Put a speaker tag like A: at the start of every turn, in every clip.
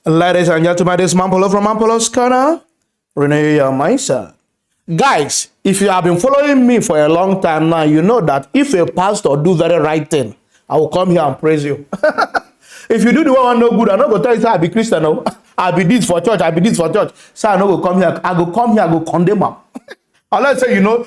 A: Ladies and gentlemen, this is Mampolo from Mampolo's Corner. Renee Maisa. Guys, if you have been following me for a long time now, you know that if a pastor do very right thing, I will come here and praise you. If you do the one no good, I'm not going to tell you, say, I be Christian. No. I be this for church, I be this for church. So I no go come here. I go come here, I go condemn him. Unless say you know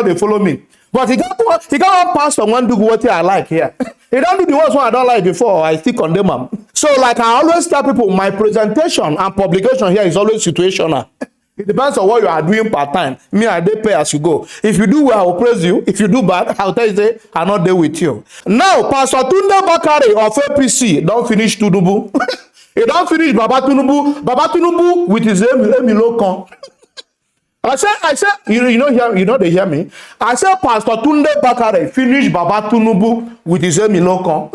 A: they follow me. But he got one pastor one do what I like here. He don't do the ones I don't like before, I still condemn him. So like I always tell people, my presentation and publication here is always situational. It depends on what you are doing part time. Me, I dey pay as you go. If you do well, I will praise you. If you do bad, I'll tell you, say, I'm not there with you. Now, Pastor Tunde Bakare of APC don't finish Tinubu. He don't finish Baba Tinubu with his Emilokan. I said, you know they hear me. I said, Pastor Tunde Bakare finish Baba Tinubu with his Emilokan.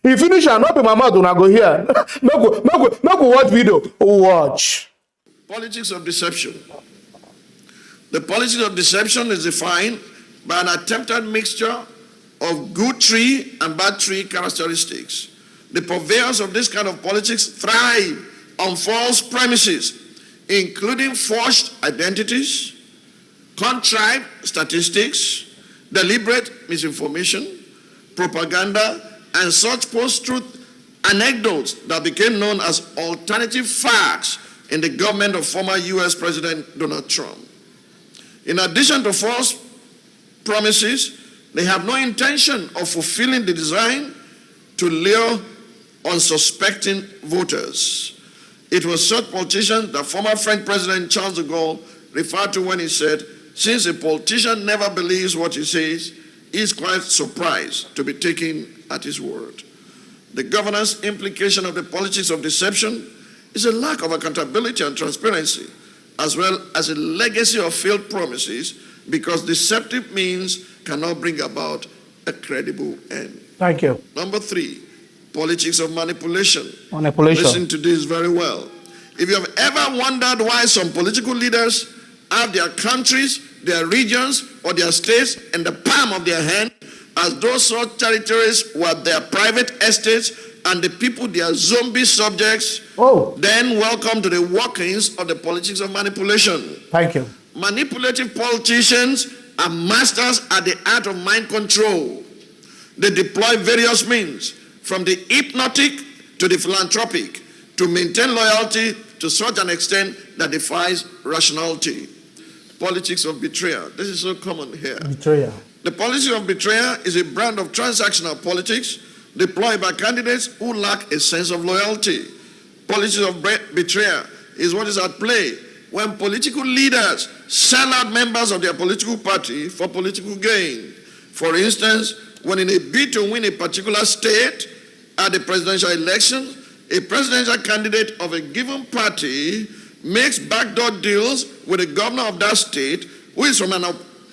A: He finish and not in my mouth when I go here. No go watch video. Watch.
B: Politics of deception. The politics of deception is defined by an attempted mixture of good tree and bad tree characteristics. The purveyors of this kind of politics thrive on false premises, including forged identities, contrived statistics, deliberate misinformation, propaganda, and such post-truth anecdotes that became known as alternative facts in the government of former U.S. President Donald Trump. In addition to false promises, they have no intention of fulfilling the design to lure unsuspecting voters. It was such politicians that former French President Charles de Gaulle referred to when he said, since a politician never believes what he says, he is quite surprised to be taken at his word. The governance implication of the politics of deception is a lack of accountability and transparency, as well as a legacy of failed promises, because deceptive means cannot bring about a credible end.
A: Thank you.
B: Number 3, politics of manipulation.
A: Manipulation.
B: Listen to this very well. If you have ever wondered why some political leaders have their countries, their regions, or their states in the palm of their hand, as though such territories were their private estates and the people their zombie subjects, then welcome to the workings of the politics of manipulation.
A: Thank you.
B: Manipulative politicians are masters at the art of mind control. They deploy various means, from the hypnotic to the philanthropic, to maintain loyalty to such an extent that defies rationality. Politics of betrayal. This is so common here.
A: Betrayal.
B: The policy of betrayal is a brand of transactional politics deployed by candidates who lack a sense of loyalty. Policy of betrayal is what is at play when political leaders sell out members of their political party for political gain. For instance, when in a bid to win a particular state at the presidential election, a presidential candidate of a given party makes backdoor deals with the governor of that state, who is from an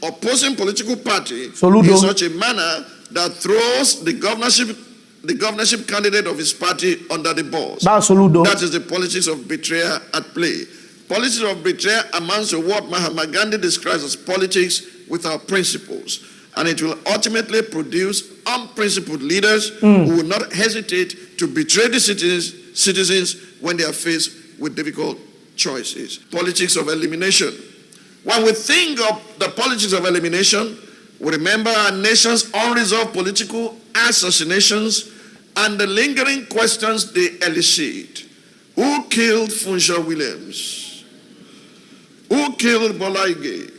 B: opposing political party, in such a manner that throws the governorship candidate of his party under the bus. That is the politics of betrayal at play. Politics of betrayal amounts to what Mahatma Gandhi describes as politics without principles. And it will ultimately produce unprincipled leaders who will not hesitate to betray the citizens when they are faced with difficult choices. Politics of elimination. When we think of the politics of elimination, we remember our nation's unresolved political assassinations and the lingering questions they elicit. Who killed Funsha Williams? Who killed Bola Ige?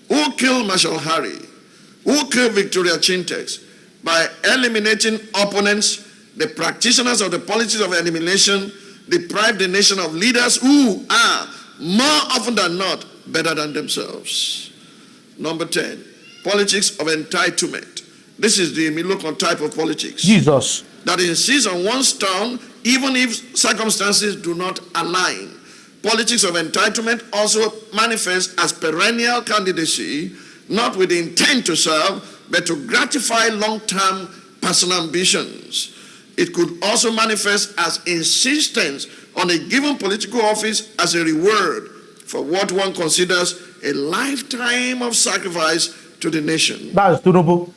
B: Who killed Marshall Harry? Who killed Victoria Chintex? By eliminating opponents, the practitioners of the politics of elimination deprive the nation of leaders who are, more often than not, better than themselves. Number 10, politics of entitlement. This is the Emilokan type of politics.
A: Jesus.
B: That insists on one's turn even if circumstances do not align. Politics of entitlement also manifests as perennial candidacy, not with the intent to serve, but to gratify long-term personal ambitions. It could also manifest as insistence on a given political office as a reward for what one considers a lifetime of sacrifice to the nation.
A: That is Tinubu.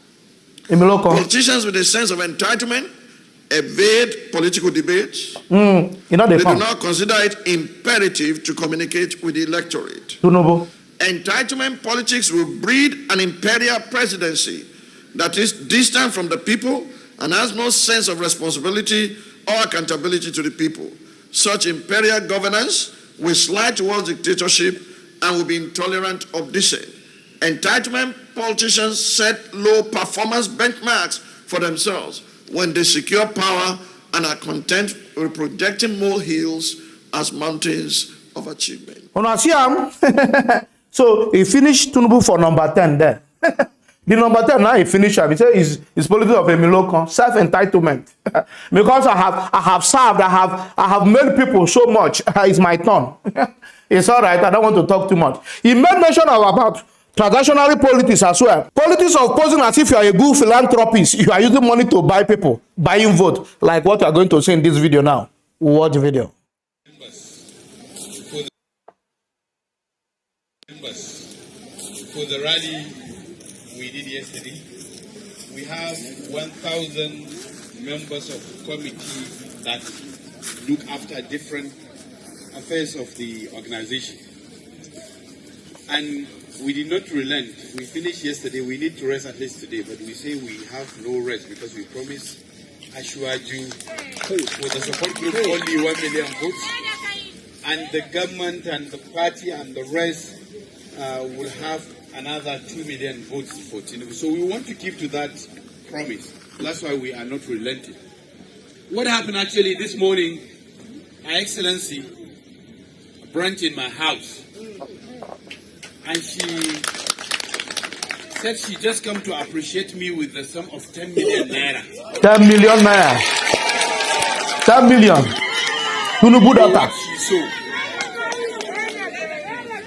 A: Emilokan.
B: Politicians with a sense of entitlement evade political debates.
A: You know
B: They
A: the
B: do not consider it imperative to communicate with the electorate.
A: Tinubu.
B: Entitlement politics will breed an imperial presidency that is distant from the people and has no sense of responsibility or accountability to the people. Such imperial governance will slide towards dictatorship and will be intolerant of dissent. Entitlement politicians set low performance benchmarks for themselves when they secure power and are content with projecting molehills as mountains of achievement.
A: Una see am? So he finished Tinubu for number 10 there. The number 10 now he finished am. He said his politics of Emilokan, self-entitlement. Because I have served, I have made people so much. It's my turn. It's all right. I don't want to talk too much. He made mention about transactional politics as well. Politics of posing as if you are a good philanthropist. You are using money to buy people, buying vote, like what you are going to see in this video now. Watch the video.
C: For the rally we did yesterday, we have 1,000 members of committee that look after different affairs of the organization. And we did not relent. We finished yesterday. We need to rest at least today, but we say we have no rest because we promised Ashwaju for the support group only 1 million votes. And the government and the party and the rest will have another 2 million votes for Tinubu. So we want to keep to that promise. That's why we are not relenting. What happened actually this morning, Her Excellency, a branch in my house, and she said she just come to appreciate me with the sum of 10 million naira.
A: 10 million naira. 10 million. Tinubu daughter.
C: She saw.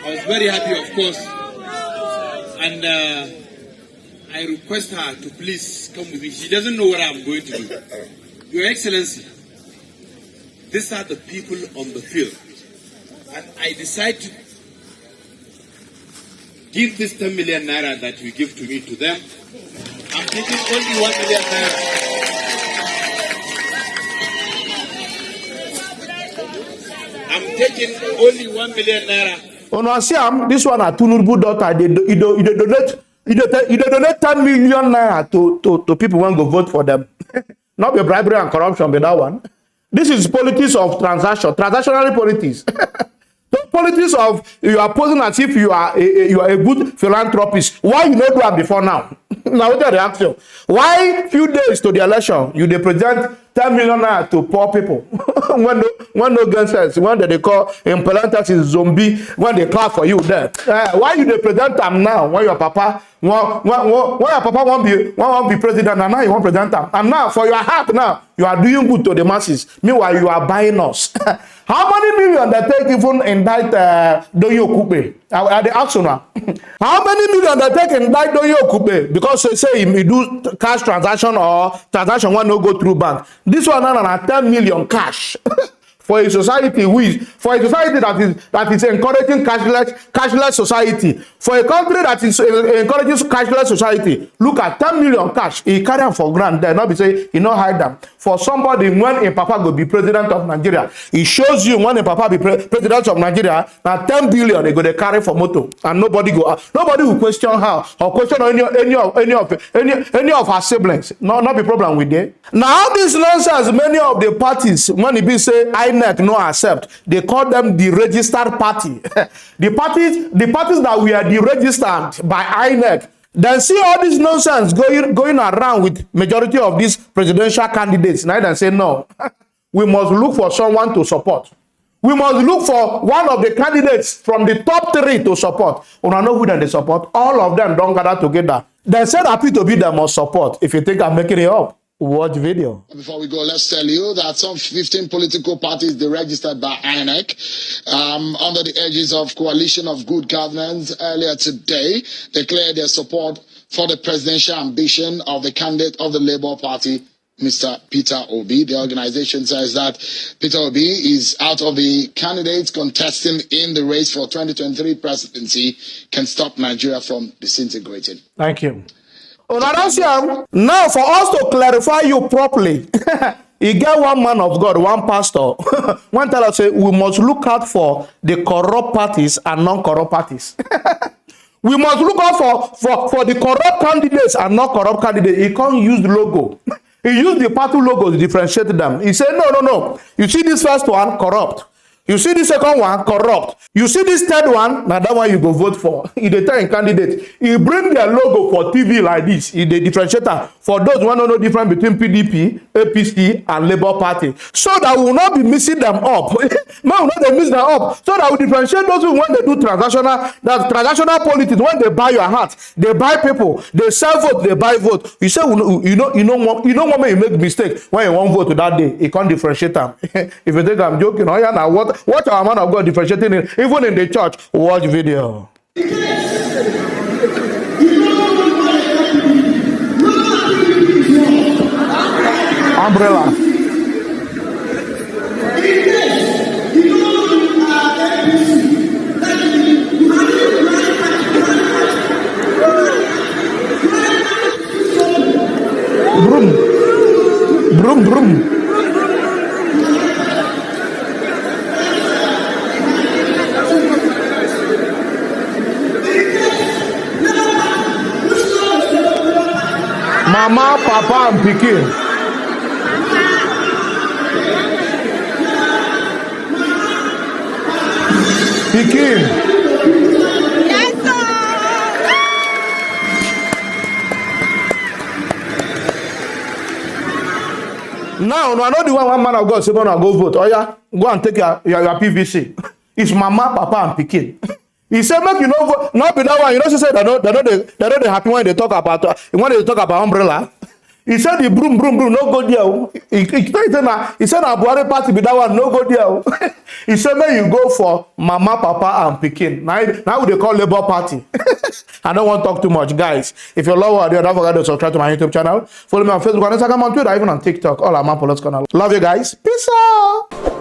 C: I was very happy, of course, and I request her to please come with me. She doesn't know what I'm going to do. Your Excellency, these are the people on the field, and I decide to give this 10 million naira that you give to me to them. I'm taking only 1 million naira. I'm taking only 1 million naira.
A: Una see am, this one at Tinubu daughter, he donate 10 million naira to people when go vote for them. Not be bribery and corruption, but that one. This is politics of transactional politics. The politics of you are posing as if you are a good philanthropist. Why you not do it before now? Now what's the reaction? Why few days to the election you they present 10 million naira to poor people? when no gun sense, when they call implantas is zombie, when they clap for you there. Why you they present them now when your papa won't be president and now you won't present them? And now for your heart now you are doing good to the masses. Meanwhile you are buying us. How many million they take even indict Doyo Kupe? I the ask now. How many million they take indict Doyo Kupe? Because they say he do cash transaction or transaction one no go through bank. This one now 10 million cash. For a society that is encouraging cashless society, for a country that is encouraging cashless society, look at 10 million cash. He carry them for grant there, not be say he not hide them. For somebody when a papa go be president of Nigeria, it shows you when a papa be president of Nigeria, now 10 billion they go they carry for moto, and nobody will question her or question any of her siblings. Not be problem with them. Now this nonsense, many of the parties when it be say INEC no accept, they call them the registered party. the parties that we are deregistered by INEC. Then see all this nonsense going around with majority of these presidential candidates. Now they say no. We must look for someone to support. We must look for one of the candidates from the top 3 to support. We don't know who they support. All of them don't gather together. They said happy to be them must support. If you think I'm making it up, watch video.
D: Before we go, let's tell you that some 15 political parties deregistered by INEC under the edges of Coalition of Good Governance earlier today declared their support for the presidential ambition of the candidate of the Labour Party, Mr. Peter Obi. The organization says that Peter Obi is out of the candidates contesting in the race for 2023 presidency, can stop Nigeria from disintegrating.
A: Thank you. Now for us to clarify you properly, He get one man of God, one pastor. One tell us say we must look out for the corrupt parties and non-corrupt parties. We must look out for the corrupt candidates and not corrupt candidates. He can't use the logo. He used the party logo to differentiate them. He said, no. You see this first one, corrupt. You see the second one, corrupt. You see this third one, now that one you go vote for. He dey tell candidate. He bring their logo for TV like this. He dey differentiator for those who want to know difference between PDP, APC, and Labour Party. So that we will not be mixing them up. Man, we will not mix them up. So that we differentiate those who when they do transactional politics, when they buy your heart, they buy people, they sell vote, they buy vote. You say you know when you make mistake when you want vote to that day, you can't differentiate them. If you think I'm joking, oh yeah, now what our man of God differentiating in, even in the church, watch video. Umbrella. Broom. Broom. Mama, Papa, and Pikin. Pikin.
E: Yes, sir.
A: Now, I know the one man of God say, "Go vote." Oh yeah, go and take your PVC. It's Mama, Papa, and Pikin. He said, make you know, not be that one. You know, she said, they're not happy when they talk about umbrella. He said, the broom, no go there. He said, Buhari party be that one, no go there. He said, may you go for Mama, Papa, and Pikin. Now they call Labour Party. I don't want to talk too much, guys. If you love what I do, don't forget to subscribe to my YouTube channel. Follow me on Facebook, on Instagram, on Twitter, even on TikTok. All our man political. Love you guys. Peace out.